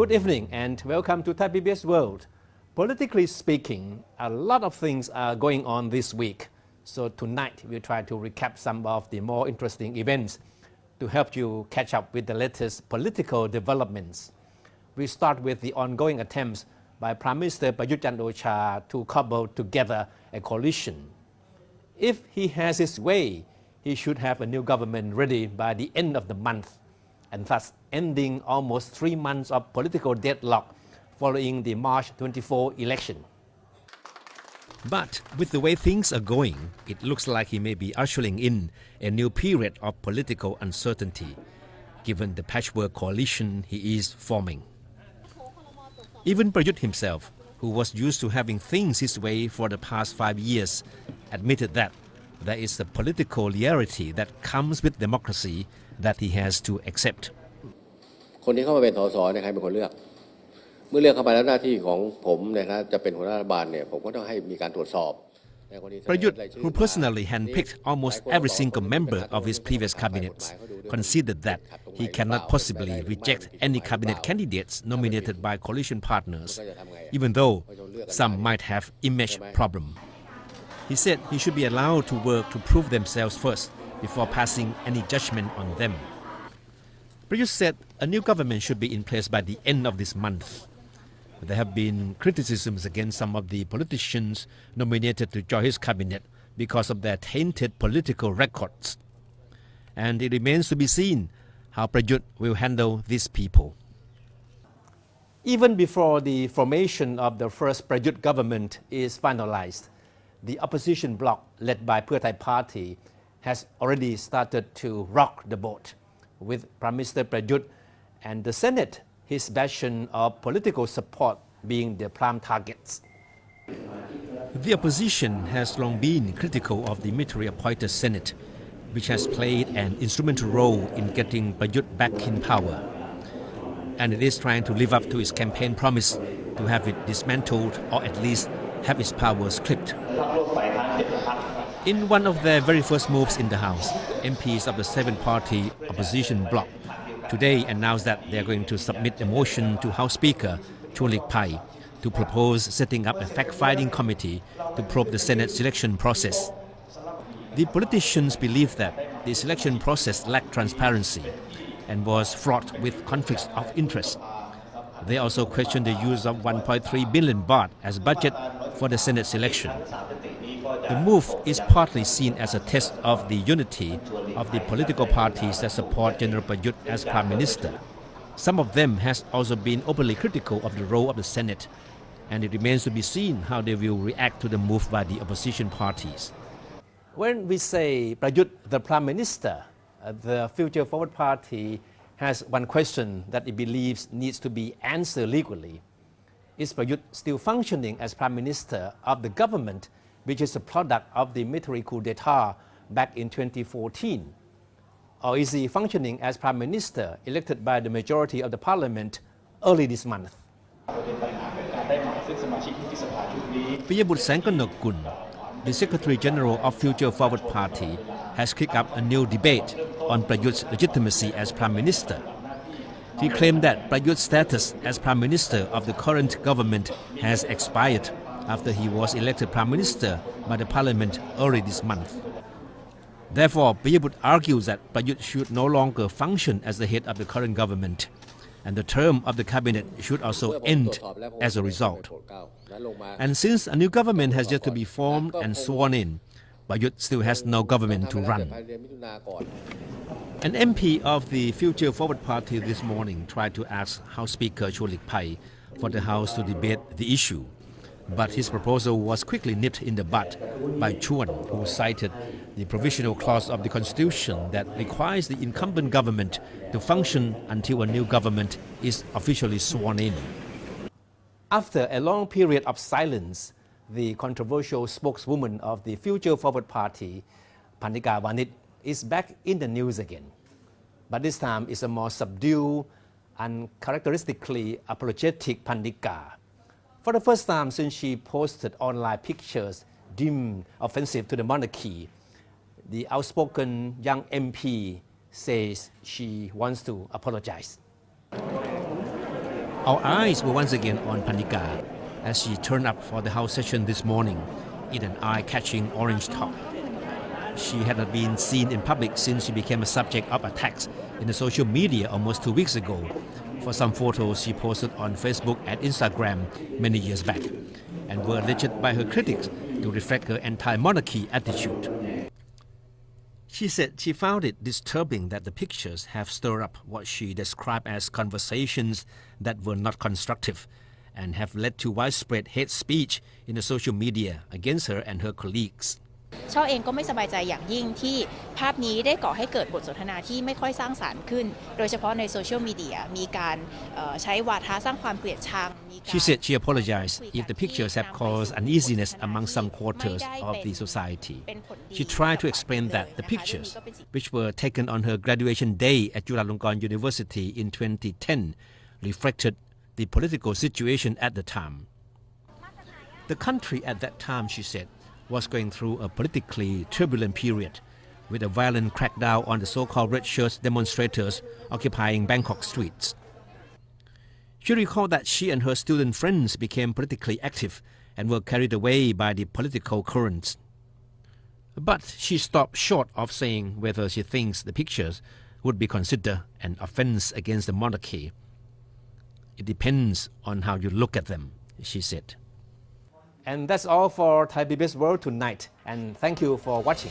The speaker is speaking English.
Good evening and welcome to Thai PBS World. Politically speaking, a lot of things are going on this week. So tonight we'll try to recap some of the more interesting events to help you catch up with the latest political developments. We start with the ongoing attempts by Prime Minister Prayut Chan-o-cha to cobble together a coalition. If he has his way, he should have a new government ready by the end of the month, and thus ending almost 3 months of political deadlock following the March 24 election. But with the way things are going, it looks like he may be ushering in a new period of political uncertainty, given the patchwork coalition he is forming. Even Prayut himself, who was used to having things his way for the past 5 years, admitted that there is a political reality that comes with democracy that he has to accept. คนที่เข้ามาเป็นสสเนี่ยใครเป็นคนเลือกเมื่อเลือกเข้ามาแล้วหน้าที่ของผมเนี่ยนะจะเป็นหัวหน้ารัฐบาลเนี่ยผมก็ต้องให้มีการตรวจสอบ Prayut, who personally handpicked almost every single member of his previous cabinets, considered that he cannot possibly reject any cabinet candidates nominated by coalition partners, even though some might have image problem. He said he should be allowed to work to prove themselves first before passing any judgment on them. Prayut said a new government should be in place by the end of this month. There have been criticisms against some of the politicians nominated to join his cabinet because of their tainted political records. And it remains to be seen how Prayut will handle these people. Even before the formation of the first Prayut government is finalized, the opposition bloc led by Pheu Thai Party has already started to rock the boat, with Prime Minister Prayut and the Senate, his bastion of political support, being the prime targets. The opposition has long been critical of the military-appointed Senate, which has played an instrumental role in getting Prayut back in power. And it is trying to live up to its campaign promise to have it dismantled or at least have its powers clipped. In one of their very first moves in the House, MPs of the 7-party opposition bloc today announced that they are going to submit a motion to House Speaker Choo-lik-pai to propose setting up a fact-finding committee to probe the Senate selection process. The politicians believe that the selection process lacked transparency and was fraught with conflicts of interest. They also questioned the use of 1.3 billion baht as budget for the Senate selection. The move is partly seen as a test of the unity of the political parties that support General Prayut as Prime Minister. Some of them has also been openly critical of the role of the Senate, and it remains to be seen how they will react to the move by the opposition parties. When we say Prayut the Prime Minister, the Future Forward Party has one question that it believes needs to be answered legally. Is Prayut still functioning as Prime Minister of the government, which is a product of the military coup d'etat back in 2014? Or is he functioning as Prime Minister elected by the majority of the Parliament early this month? Piyabut Sangkonokul, the Secretary General of Future Forward Party, has kicked up a new debate on Prayut's legitimacy as Prime Minister. He claimed that Prayut's status as Prime Minister of the current government has expired after he was elected Prime Minister by the Parliament early this month. Therefore, Piyabut argues that Prayut should no longer function as the head of the current government, and the term of the cabinet should also end as a result. And since a new government has yet to be formed and sworn in, Prayut still has no government to run. An MP of the Future Forward Party this morning tried to ask House Speaker Choo-lik-pai for the House to debate the issue, but his proposal was quickly nipped in the bud by Chuan, who cited the provisional clause of the Constitution that requires the incumbent government to function until a new government is officially sworn in. After a long period of silence, the controversial spokeswoman of the Future Forward Party, Panika Vanit, is back in the news again. But this time it's a more subdued and characteristically apologetic Panika. For the first time since she posted online pictures deemed offensive to the monarchy, the outspoken young MP says she wants to apologize. Our eyes were once again on Panika as she turned up for the House session this morning in an eye-catching orange top. She had not been seen in public since she became a subject of attacks in the social media almost 2 weeks ago for some photos she posted on Facebook and Instagram many years back, and were alleged by her critics to reflect her anti-monarchy attitude. She said she found it disturbing that the pictures have stirred up what she described as conversations that were not constructive and have led to widespread hate speech in the social media against her and her colleagues. ช่อเองก็ไม่สบายใจอย่างยิ่งที่ภาพนี้ได้ก่อให้เกิดบทสนทนาที่ไม่ค่อยสร้างสรรค์ขึ้นโดยเฉพาะในโซเชียลมีเดียมีการใช้วาทะสร้างความเกลียดชัง She said she apologized if the pictures have caused uneasiness among some quarters of the society. She tried to explain that the pictures, which were taken on her graduation day at Chulalongkorn University in 2010, reflected the political situation at the time. The country at that time, she said, was going through a politically turbulent period with a violent crackdown on the so-called red shirt demonstrators occupying Bangkok streets. She recalled that she and her student friends became politically active and were carried away by the political currents. But she stopped short of saying whether she thinks the pictures would be considered an offense against the monarchy. It depends on how you look at them, she said. And that's all for Thai PBS World tonight, and thank you for watching.